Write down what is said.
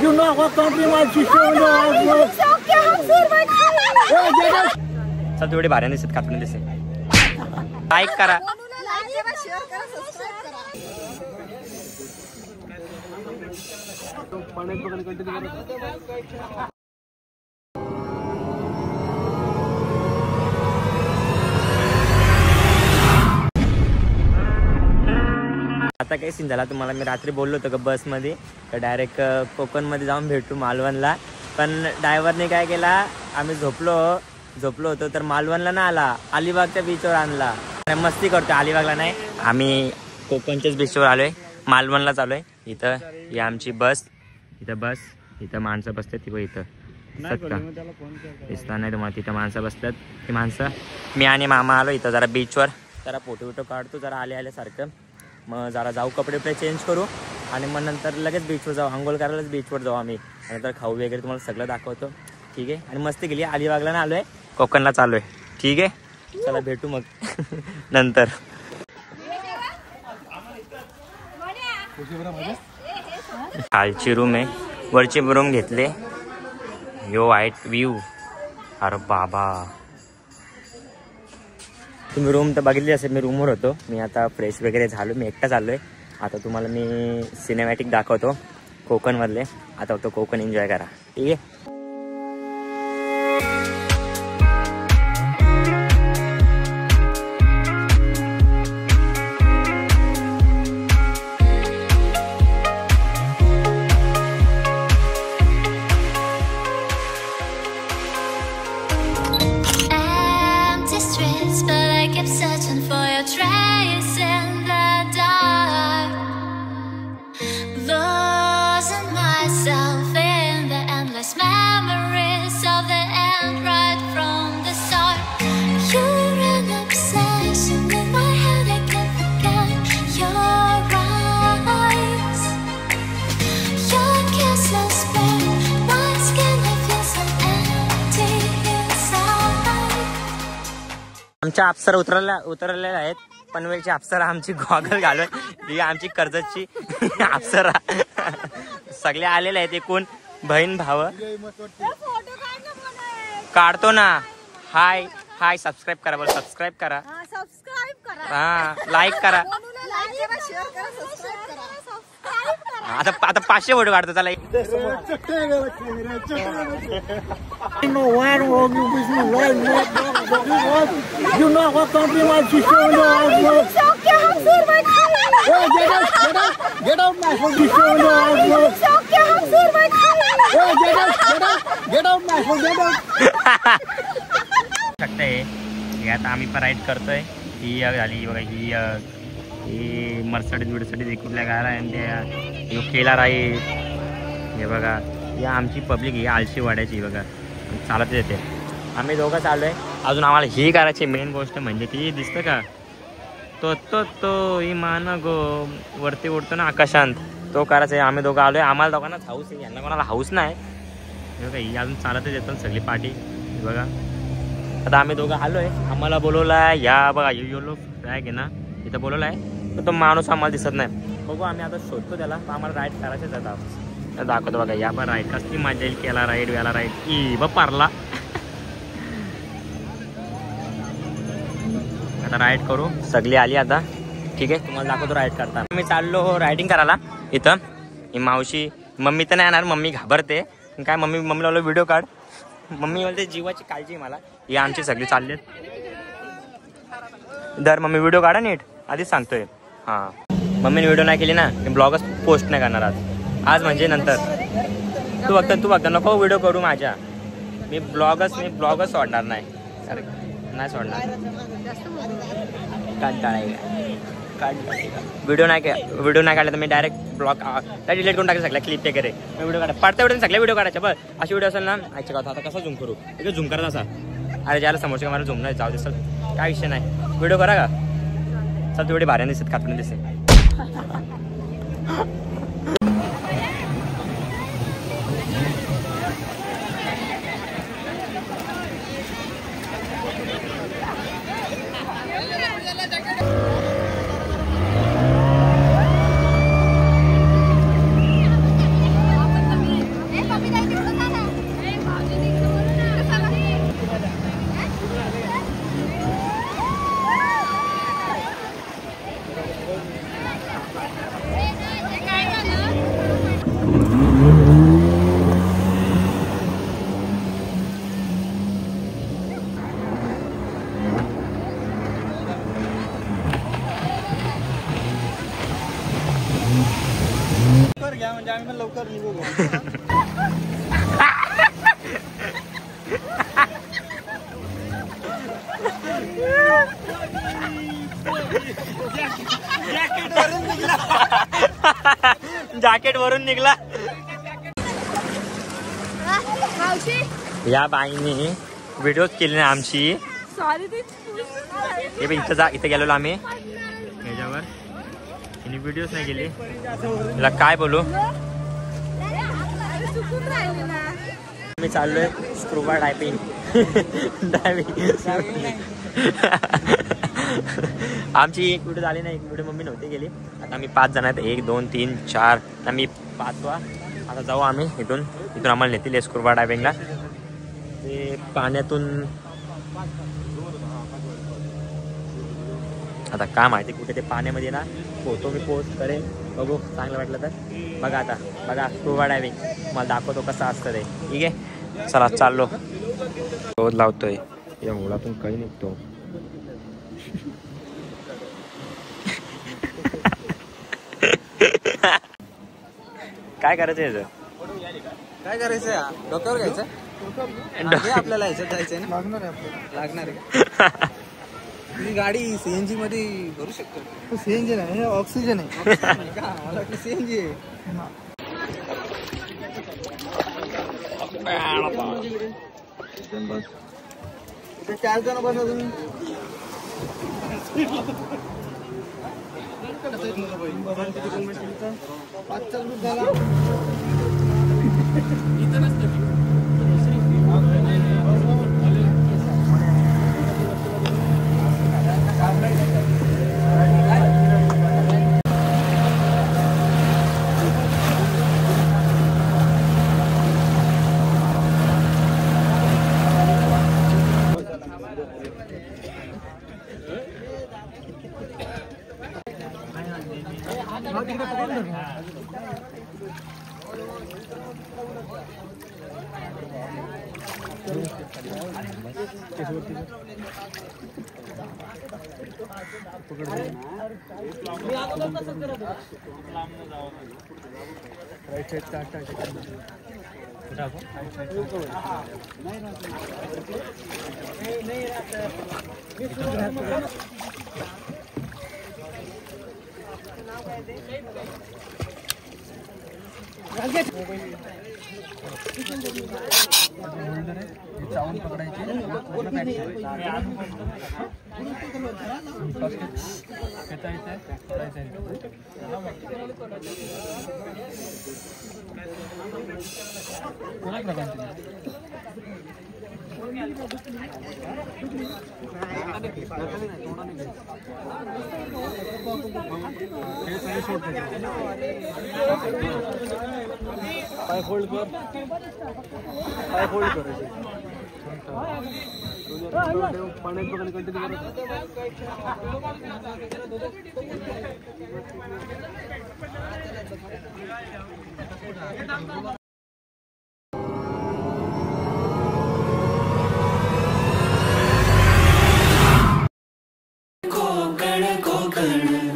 Do not walk on me while she's showing your ass. चल थोडी भारी दिसत कापणी दिसते. लाईक करा. आता काही सीन झाला तुम्हाला मी रात्री बोललो होतो का बसमध्ये तर डायरेक्ट कोकणमध्ये जाऊन भेटू मालवणला. पण ड्रायव्हरने काय केला आम्ही झोपलो होतो तर मालवणला ना आला अलिबागच्या बीचवर आणला. मस्ती करतो अलिबागला नाही आम्ही कोकणच्याच बीचवर आलोय मालवणला चालूय. इथं ही आमची बस इथं माणसं बसतात ती इथं दिसणार नाही तुम्हाला. तिथं माणसं बसतात ती माणसं. मी आणि मामा आलो इथं जरा बीचवर जरा फोटो काढतो जरा आल्यासारखं. मग जरा जाऊ कपडे चेंज करू आणि मग नंतर लगेच बीचवर जाऊ आंघोळ करायलाच बीचवर जाऊ आम्ही. नंतर खाऊ वगैरे तुम्हाला सगळं दाखवतो ठीक आहे. आणि मस्ती केली अलिबागला ना आलोय कोकणला चालू आहे ठीक आहे. चला भेटू मग नंतर. खालची रूम आहे वरची रूम घेतले. यो वाईट व्ह्यू अरे बाबा तुम्ही रूम तर बघितली असेल. मी रूमवर होतो. मी आता फ्रेश वगैरे झालो. मी एकटा चाललोय आता. तुम्हाला मी सिनेमॅटिक दाखवतो कोकणमधले. आता तो कोकण एन्जॉय करा ठीक आहे. आमच्या अप्सरा उतरलेल्या आहेत. पनवेलची अप्सरा आमची गॉगल घालून ही आमची कर्जतची अप्सरा सगळे आलेले आहेत. एकूण बहीण भाव काढतो ना. हाय सबस्क्राईब करा बरं. सबस्क्राईब करा हा लाईक करा. आता 500 फोटो काढतो चला. आता आम्ही पण राईड करतोय. ही झाली बघा ही मर्सिडीज कुठल्या गाड्या आणि केला राईड. हे बघा ही आमची पब्लिक ही आळशी वाड्याची बघा चालत येते. आम्ही दोघं चाललोय. अजून आम्हाला ही करायची मेन गोष्ट म्हणजे ती दिसतं का तो इमान गो वरती उडतो ना आकाशांत तो करायचा आहे. आम्ही दोघं आलोय. आम्हाला दोघांनाच हाऊस आहे. यांना कोणाला हाऊस नाही. हे बघा ही अजून चालतच येतो सगळी पार्टी बघा. आता आम्ही दोघं आलोय. आम्हाला बोलवलाय या बघा योलो फ्लॅग आहे ना इथं बोलवलाय. तर तो माणूस आम्हाला दिसत नाही. बघू आम्ही आता शोधतो त्याला. आम्हाला राईड करायचंच आता दाखवतो बघा. या पण राईड कसली मजा येईल. केला राईड व्याला राईड ई ब पारला. आता राईड करू सगळी आली आता ठीक आहे. तुम्हाला दाखवतो राईड करता. मी चाललो रायडिंग करायला. इथं ही मावशी मम्मी तर नाही येणार. मम्मी घाबरते काय. मम्मीला बोललो व्हिडिओ काढ. मम्मी बोलते जीवाची काळजी मला. ही आमची सगळी चालली दर मम्मी व्हिडिओ काढा नीट आधीच सांगतोय. हां मम्मीने व्हिडिओ नाही केली ना मी ब्लॉगच पोस्ट नाही करणार आज म्हणजे नंतर. तू बघता नको व्हिडिओ करू माझ्या. मी ब्लॉगच सोडणार नाही. अरे नाही सोडणार. व्हिडिओ नाही काढला तर मी डायरेक्ट ब्लॉग डिलीट करून टाकेल सगळ्या क्लिप वगैरे. मी व्हिडिओ काढा पडता सगळे व्हिडिओ काढायचे बरं. अशी व्हिडिओ असेल ना आजच्या गावात आता कसा झूम करू इथे झूम करा असा. अरे ज्याला समोरच्या मला झूम नाही जाऊ दे सर काय विषय नाही. व्हिडिओ करा का चल तेवढी भारी दिसत कापणी दिसते. जॅकेट वरून निघला. या बाईने व्हिडिओ केली ना आमची. हे बघ इथं गेलेलो आम्ही ह्याच्यावर. हिने व्हिडिओच नाही केली. तुला काय बोलू. मी चाललोय स्क्रूबा डायव्हिंग. आमची एक व्हिडिओ झाली नाही. एक व्हिडिओ मम्मी नव्हती गेली. आता आम्ही 5 जण आहेत. 1 2 3 4. आता मी 5वा. आता जाऊ आम्ही इथून आम्हाला नेतील स्क्रूबा डायव्हिंगला. ते पाण्यातून आता काय माहिती कुठे ते पाण्यामध्ये ना फोटो मी पोस्ट करेन. बघू चांगलं वाटलं तर. बघा आता बघा स्क्रूबा डायव्हिंग मला दाखवतो कसं असतं ते. ठीक आहे चला चाललो. रोज लावतोय या मुळातून काही निघतो. काय करायचं याचं. काय करायचंय डोक्यावर घ्यायचं. आपल्याला ह्याच्यात जायचंय ना. लागणार आहे. ही गाडी सीएनजी मध्ये भरू शकतो. सीएनजी नाही ऑक्सिजन आहे. मला वाटलं सीएनजी आहे. इथे 4 जण बसा तुम्ही. चावून पकडायचे. पाय फोल्ड कर. पाय फोल्ड करायचे. पाण्यात बघायला कंटिन्यू करायचं. कोकण कोकण